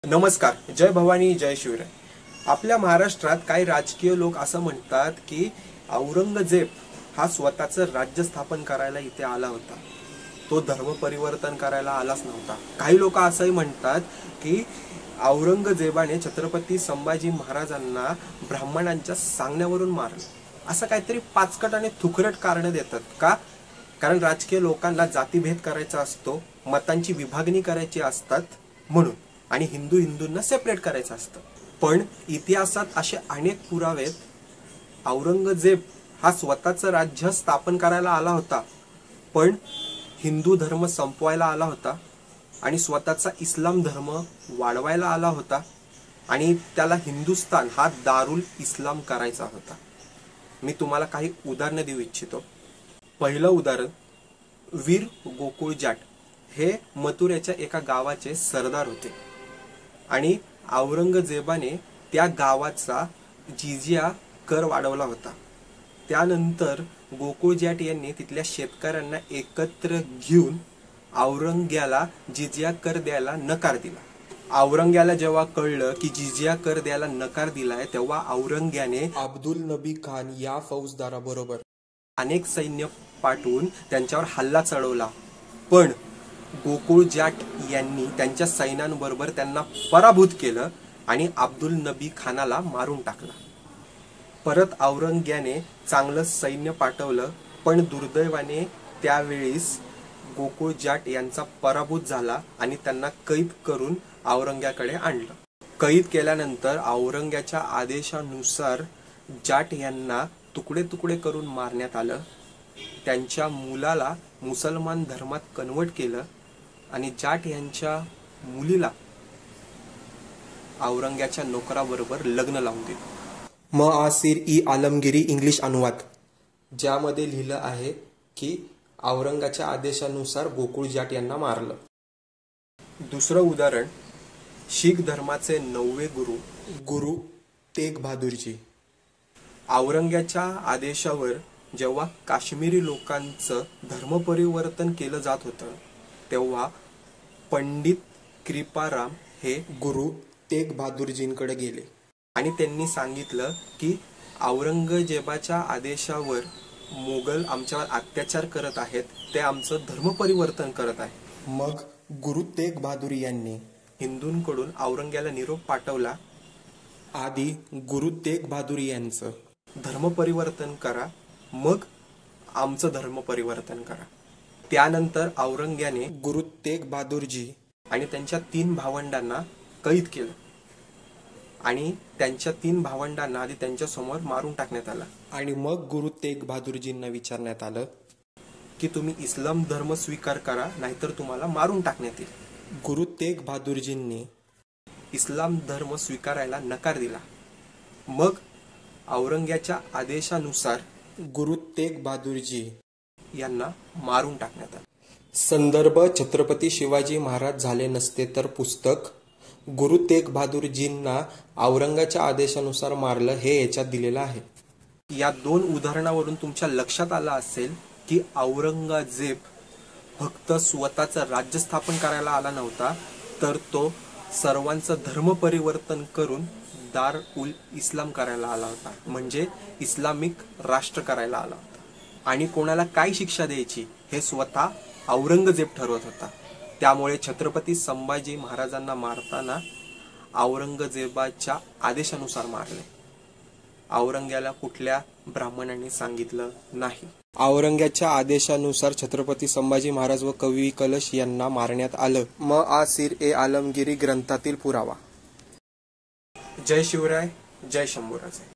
नमस्कार. जय भवानी, जय शिवराय. आपल्या महाराष्ट्रात काही राजकीय लोक असं म्हणतात की औरंगजेब हा स्वतःचं राज्य स्थापन करायला इथे आला होता, तो धर्म परिवर्तन करायला आलाच नव्हता. काही लोक असंही म्हणतात की औरंगजेबाने छत्रपती संभाजी महाराजांना ब्राह्मणांच्या सांगण्यावरून मारलं. असं काहीतरी पाचकट आणि थुकरट कारण देतात का? कारण राजकीय लोकांना जातीभेद करायचा असतो, मतांची विभागणी करायची असतात म्हणून, आणि हिंदूंना सेपरेट करायचं असतं. पण इतिहासात असे अनेक पुरावे आहेत. औरंगजेब हा स्वतःचं राज्य स्थापन करायला आला होता, पण हिंदू धर्म संपवायला आला होता आणि स्वतःचा इस्लाम धर्म वाढवायला आला होता आणि त्याला हिंदुस्थान हा दारुल इस्लाम करायचा होता. मी तुम्हाला काही उदाहरणं देऊ इच्छितो. पहिलं उदाहरण, वीर गोकुळ जाट हे मथुरेच्या एका गावाचे सरदार होते आणि औरंगजेबाने त्या गावाचा जिजिया कर वाढवला होता. त्यानंतर गोकुळ जाट यांनी तिथल्या शेतकऱ्यांना एकत्र घेऊन औरंग्याला जिजिया कर द्यायला नकार दिला. औरंग्याला जेव्हा कळलं की जिजिया कर द्यायला नकार दिलाय, तेव्हा औरंग्याने अब्दुल नबी खान या फौजदाराबरोबर अनेक सैन्य पाठवून त्यांच्यावर हल्ला चढवला. पण गोकुळ जाट यांनी त्यांच्या सैन्यांबरोबर त्यांना पराभूत केलं आणि अब्दुल नबी खानाला मारून टाकला. परत औरंग्याने चांगलं सैन्य पाठवलं, पण दुर्दैवाने त्यावेळेस गोकुळ जाट यांचा पराभूत झाला आणि त्यांना कैद करून औरंग्याकडे आणलं. कैद केल्यानंतर औरंग्याच्या आदेशानुसार जाट यांना तुकडे तुकडे करून मारण्यात आलं. त्यांच्या मुलाला मुसलमान धर्मात कन्वर्ट केलं आणि जाट यांच्या मुलीला औरंग्याच्या नोकराबरोबर लग्न लावून दिलं. आलमगिरी इंग्लिश अनुवाद, ज्यामध्ये लिहिलं आहे की औरंगाच्या आदेशानुसार गोकुळ जाट यांना मारलं. दुसरं उदाहरण, शीख धर्माचे 9वे गुरु तेग बहादुरजी. औरंग्याच्या आदेशावर जेव्हा काश्मीरी लोकांचं धर्मपरिवर्तन केलं जात होतं, तेव्हा पंडित कृपाराम हे गुरु तेग बहादुरजींकडे गेले आणि त्यांनी सांगितलं की औरंगजेबाच्या आदेशावर मोगल आमच्यावर अत्याचार करत आहेत, ते आमचं धर्मपरिवर्तन करत आहे. मग गुरु तेग बहादुर यांनी हिंदूंकडून औरंग्याला निरोप पाठवला, आधी गुरु तेग बहादुर यांचं धर्मपरिवर्तन करा, मग आमचं धर्मपरिवर्तन करा. त्यानंतर औरंग्याने गुरु तेग बहादुरजी आणि त्यांच्या 3 भावंडांना कैद केलं आणि त्यांच्या 3 भावंडांना आधी त्यांच्या समोर मारून टाकण्यात आलं. आणि मग गुरु तेग बहादुरजींना विचारण्यात आलं की तुम्ही इस्लाम धर्म स्वीकार करा, नाहीतर तुम्हाला मारून टाकण्यात येईल. गुरु तेग बहादुरजींनी इस्लाम धर्म स्वीकारायला नकार दिला. मग औरंग्याच्या आदेशानुसार गुरु तेग बहादुरजी यांना मारून टाकण्यात आलं. संदर्भ, छत्रपती शिवाजी महाराज झाले नसते तर पुस्तक. गुरु तेग बहादुरजींना औरंगाच्या आदेशानुसार मारलं हे याच्यात दिलेलं आहे. या 2 उदाहरणावरून तुमच्या लक्षात आलं असेल की औरंगजेब फक्त स्वतःचं राज्य स्थापन करायला आला नव्हता, तर तो सर्वांचं धर्म परिवर्तन करून दार उल इस्लाम करायला आला होता, म्हणजे इस्लामिक राष्ट्र करायला आला होता. आणि कोणाला काय शिक्षा द्यायची हे स्वतः औरंगजेब ठरवत होता. त्यामुळे छत्रपती संभाजी महाराजांना मारताना औरंगजेबाच्या आदेशानुसार मारले. औरंग्याला कुठल्या ब्राह्मणांनी सांगितलं नाही. औरंग्याच्या आदेशानुसार छत्रपती संभाजी महाराज व कवी कलश यांना मारण्यात आलं. आलमगिरी ग्रंथातील पुरावा. जय शिवराय, जय शंभूराजे.